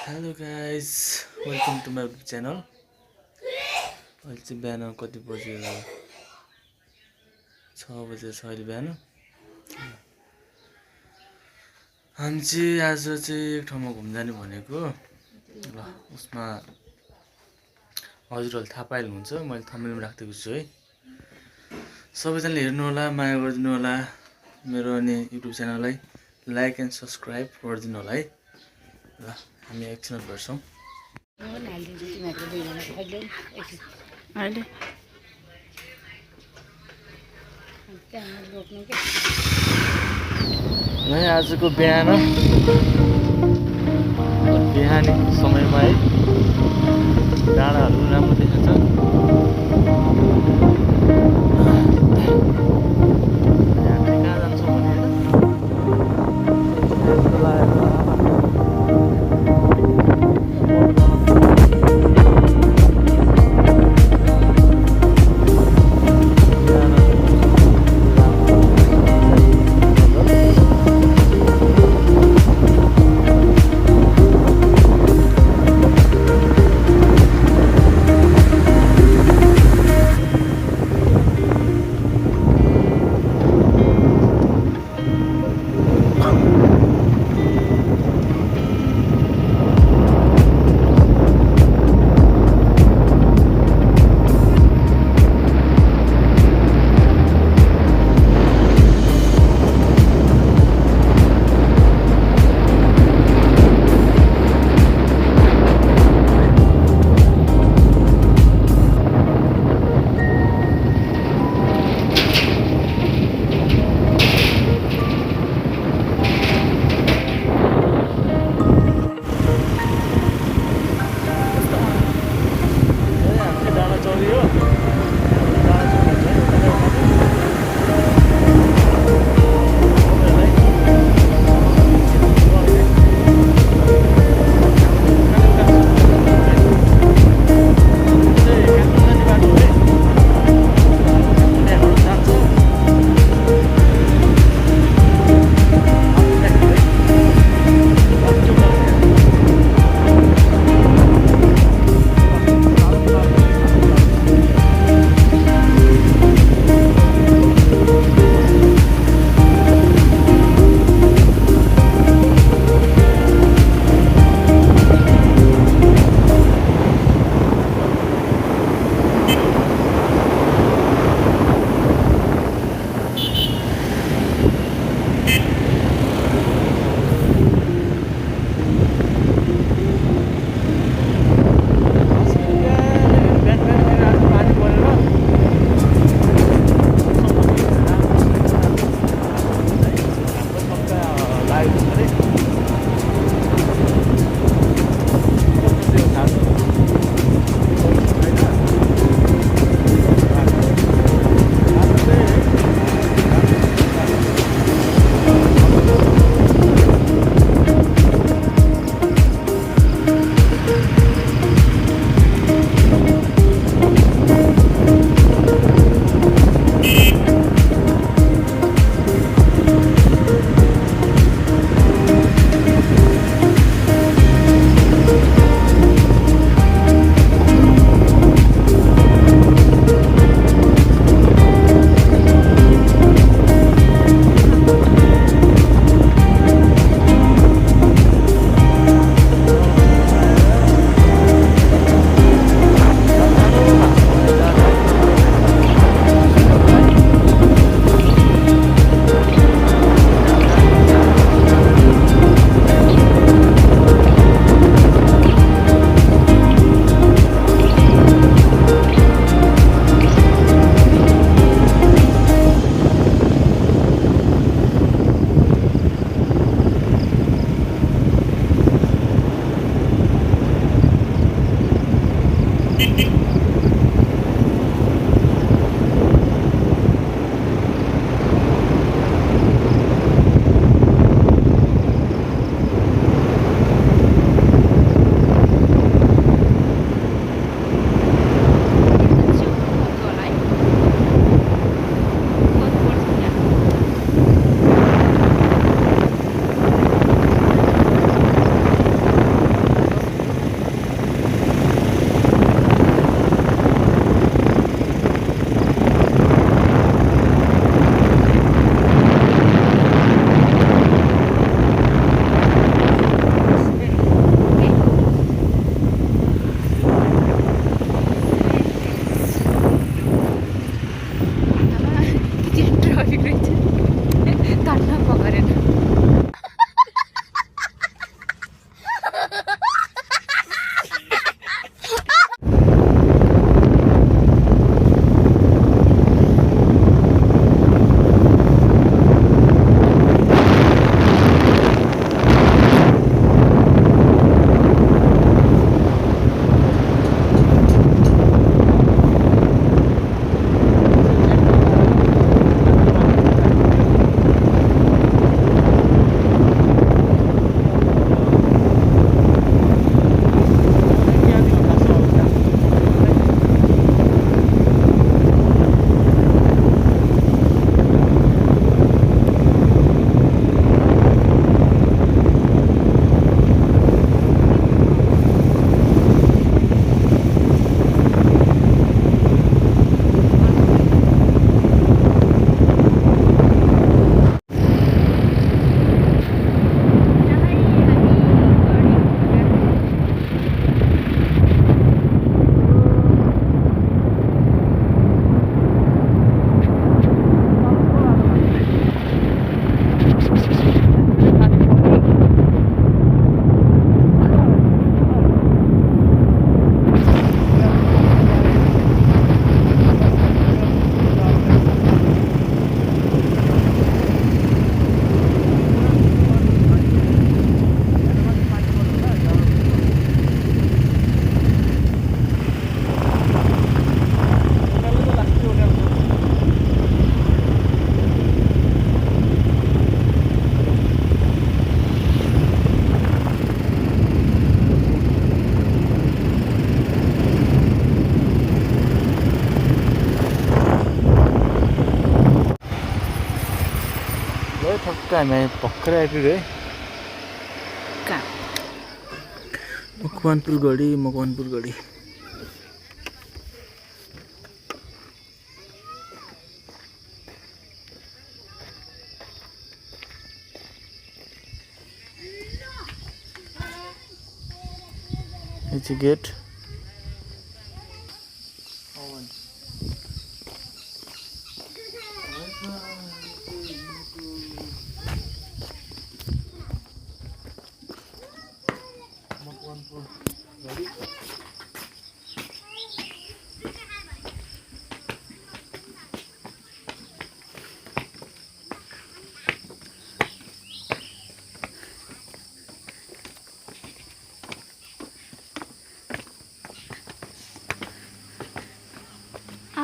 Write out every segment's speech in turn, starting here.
Hello guys, welcome to my channel. अहिले चाहिँ बिहान कति बज्यो होला? 6 बजे छ अहिले बिहान। हामी चाहिँ आज चाहिँ एक ठाउँमा घुम्न जाने भनेको ल। उसमा हजुरहरूले थाहा पाइहाल्नुहुन्छ, मैले थम्बनेलमा राखिदिएको छु है। सबैजनाले हेर्नु होला, माया गरिदिनु होला, मेरो अनि युट्युब च्यानललाई लाइक एन्ड सब्सक्राइब गरिदिनु होला है। ल हामी एकछिनमा भेट्छौँ। आजको बिहानी समयमा है डाँडाहरू राम्रो देखिन्छ। हामी कहाँ जान्छौँ भने टक्क हामी भर्खरै आइपुग्यो है मकवानपुर गढी It's a gate.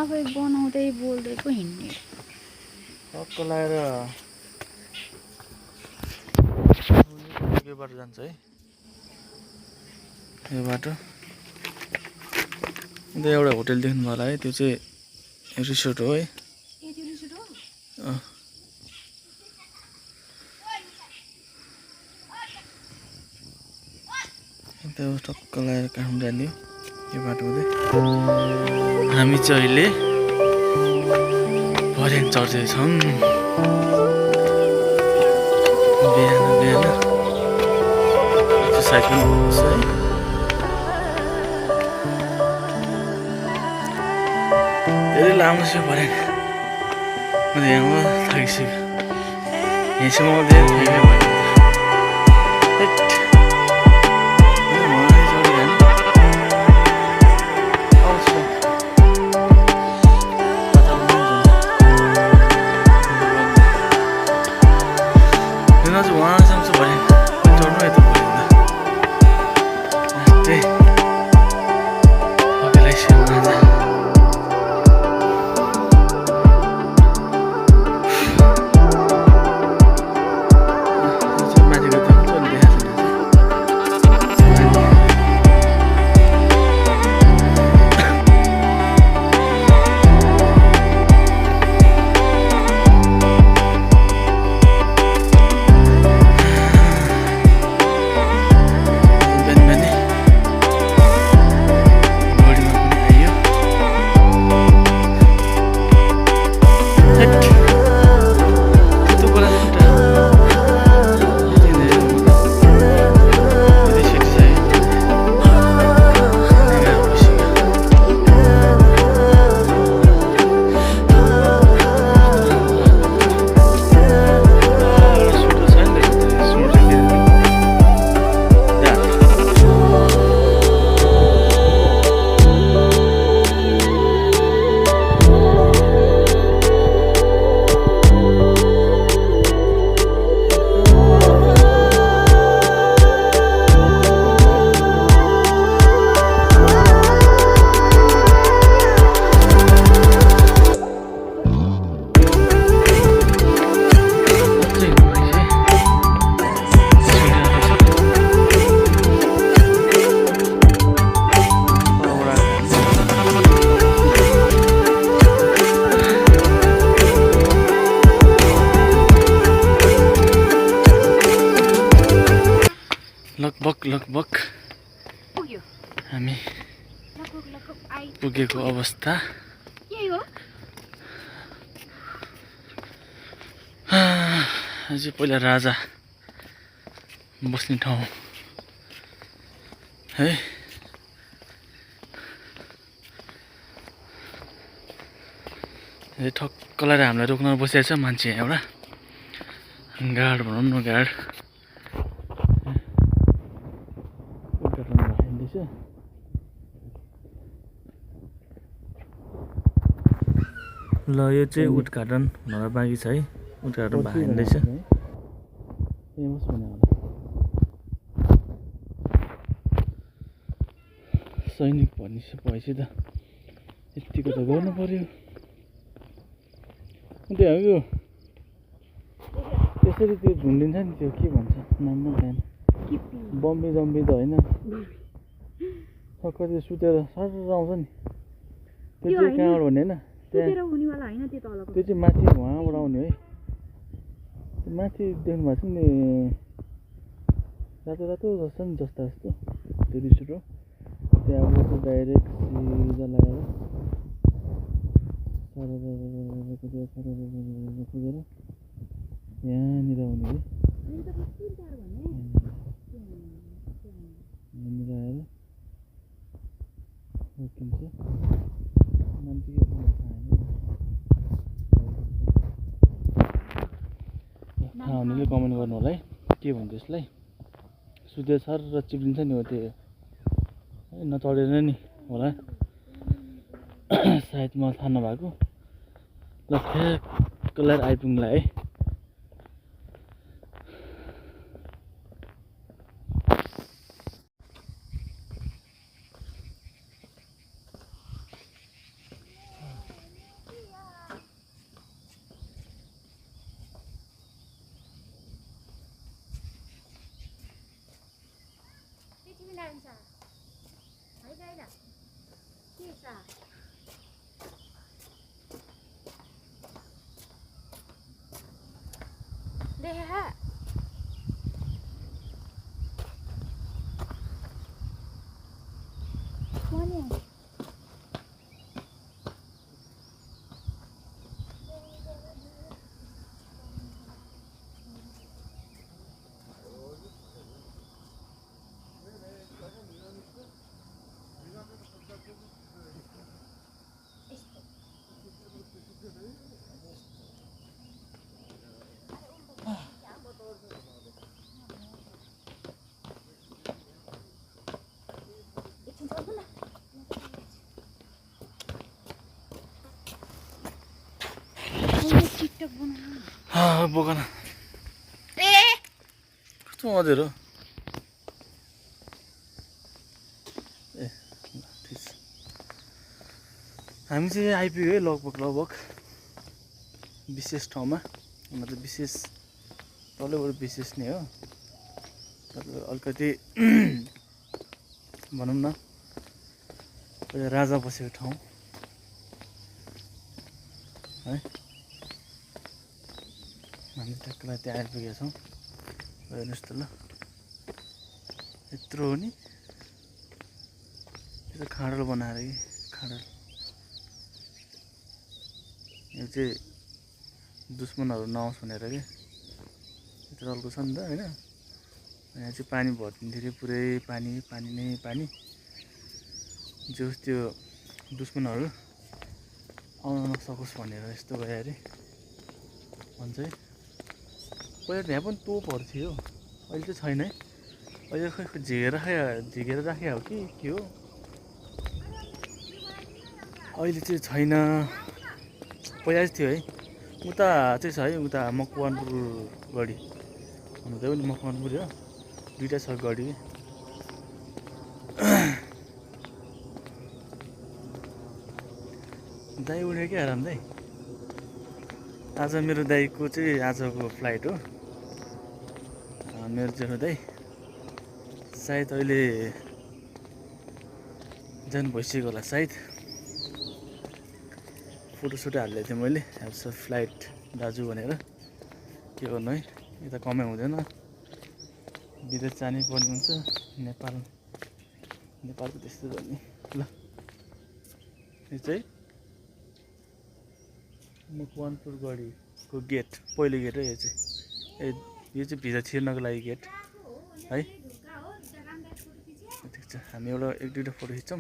आफै बनाउँदै बोल्दै पो हिँड्ने टक्क लगाएर यो बाटो जान्छ है यो बाटो अन्त एउटा होटल देख्नु होला है त्यो चाहिँ रिसोर्ट हो है अन्त टक्क लगाएर काठमाडौँ जाने हो यो बाटो हुँदै हामी चाहिँ अहिले भर्याङ चढ्दैछौँ बिहान एक्सर्साइज पनि गर्नुपर्छ है धेरै लामो छ भर्याङ म त यहाँमा थाकिसक्यो यहाँसम्म धेरै थाक्यो भयो लगभग हामी पुगेको अवस्था अझै पहिला राजा बस्ने ठाउँ है ठक्क लगाएर हामीलाई रोक्न बसिरहेको छ मान्छे एउटा गार्ड भनौँ न गार्ड ल यो चाहिँ उद्घाटन हुन बाँकी छ है उद्घाटन भइँदैछ सैनिक भनेपछि त यतिको त गर्नु पर्यो अन्त यो त्यसरी त्यो झुन्डिन्छ नि त्यो के भन्छ नाम न बिहान बम्बी जम्बी त होइन कति सुतेर सर आउँछ नि त्यो चाहिँ कहाँबाट भन्ने होइन त्यो चाहिँ माथि उहाँबाट आउने है माथि देख्नु भएको छ नि रातो रातो जस्तो नि जस्तो त्यो रिसोर्ट हो त्यहाँबाट डाइरेक्ट सिधा लगाएर खोजेर यहाँनिर आउने है यहाँनिर आएर रोकिन्छ नाम चाहिँ के थाहा हुनेले कमेन्ट गर्नु होला है के भन्छ यसलाई सुत्यो सर र चिप्लिन्छ नि हो त्यो नचढेर नि होला सायद मलाई थाहा नभएको ल ठ्याक्क लगाएर आइपुग्नुला है बोकन कस्तो मजाले हो हामी चाहिँ आइपुग्यो है लगभग विशेष ठाउँमा मतलब विशेष तलैबाट विशेष नै हो मतलब अलिकति भनौँ न राजा बसेको ठाउँ है हामी ट्याक्कलाई त्यहाँ आइपुगेका छौँ हेर्नुहोस् त ल यत्रो हो नि यो खाडल बनाएर कि खाडल यो चाहिँ दुश्मनहरू नआओस् भनेर कि यत्रो अल्को छ नि त होइन यहाँ चाहिँ पानी भरिदिन्थ्यो पुरै पानी पानी नै पानी जो त्यो दुश्मनहरू आउन नसकोस् भनेर यस्तो गयो अरे भन्छ है पहिला यहाँ पनि तोपहरू थियो अहिले चाहिँ छैन है अहिले खै झिकेर राखे हो कि के हो अहिले चाहिँ छैन पहिला चाहिँ थियो है उता चाहिँ छ है उता मकवानपुर गढी हुँदै पनि मकवानपुर हो दुईवटा छ गढी दाइ उड्यो क्या आराम दाइ आज मेरो दाइको चाहिँ आजको फ्लाइट हो मेरो जेठो दाइ सायद अहिले जानु भइसक्यो होला सायद फोटोसोटो हालिदिएको थिएँ मैले हेप्स फ्लाइट दाजु भनेर के गर्नु है यता कमाइ हुँदैन विदेश जानै पर्ने हुन्छ नेपालको त्यस्तो गर्ने ल यो चाहिँ मकवानपुर गढीको गेट पहिलो गेट हो यो चाहिँ यो चाहिँ भिजा छिर्नको लागि गेट है ठिक छ हामी एउटा एक दुईवटा फोटो खिच्छौँ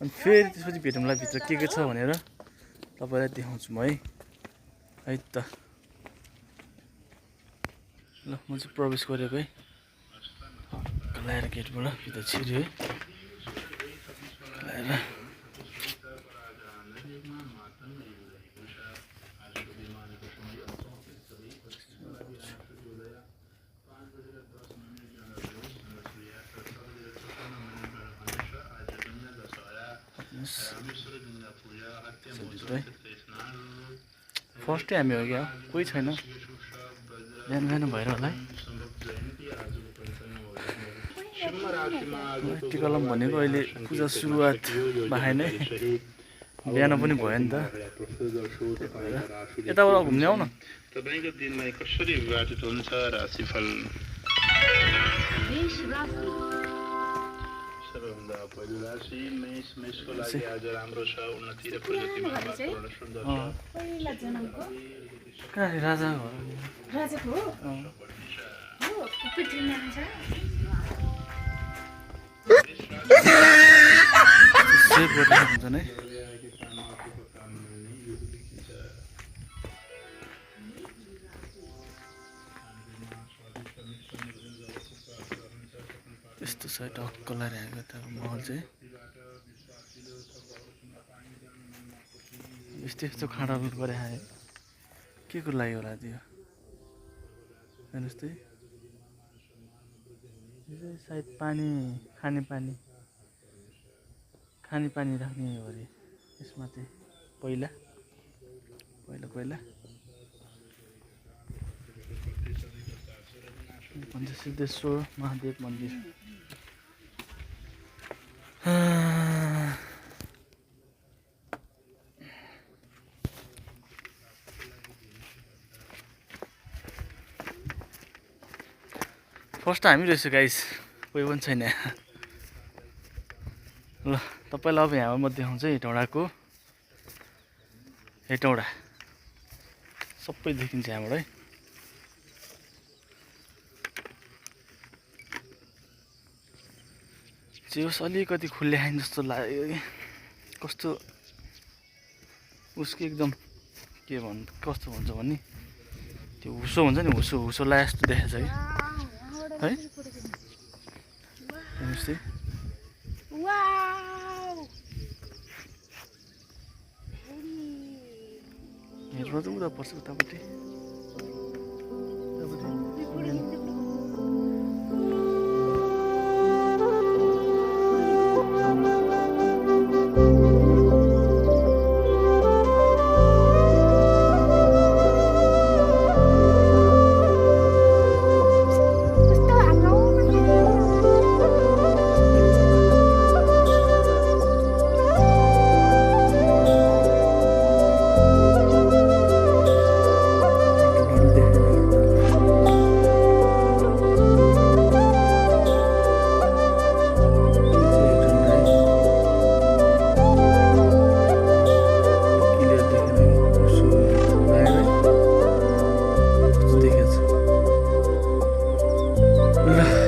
अनि फेरि त्यसपछि भेटौँला भित्र के छ भनेर तपाईँलाई देखाउँछु म है त ल म चाहिँ प्रवेश गरेको है लगाएर गेटबाट भित्र छिर्यो है लगाएर फर्स्टै हामी हो क्या कोही छैन बिहान बिहान भएर होला है टिकलम भनेको अहिले पूजा सुरुवात भएन है बिहान पनि भयो नि त यताबाट घुम्ने आऊ न तपाईको दिनलाई कसरी विभाजित हुन्छ राशिफल सबैभन्दा पहिलो राशि मेष मेषको लागि आज राम्रो छ उन्नति र प्रगतिमा वातावरण सुन्दर छ पहिला जन्मको कहाँ राजा हो राजाको हो पितृ नाम छ सेभ गरेर हुन्छ नै यस्तो छ टक्क लगाइरहेको त महल चाहिँ यस्तो यस्तो खाँडा गरे आयो के को लागि होला त्यो हेर्नुहोस् त सायद पानी खाने पानी राख्ने हो अरे यसमा चाहिँ पहिला पञ्चसिद्धेश्वर महादेव मन्दिर फर्स्ट हामी रहेछ गाइस कोही पनि छैन ल तपाईँलाई अब यहाँ म देखाउँछु हेटौँडा सबै देखिन्छ यहाँबाट है चियोस् अलिकति खुल्ल्याएन जस्तो लाग्यो कि कस्तो उसको एकदम कस्तो भन्छ भने त्यो हुसो हुन्छ नि हुसो लाए जस्तो देखाएको छ कि है हेर्नुहोस् त हेर्नु त उता पर्छ उतापट्टि ल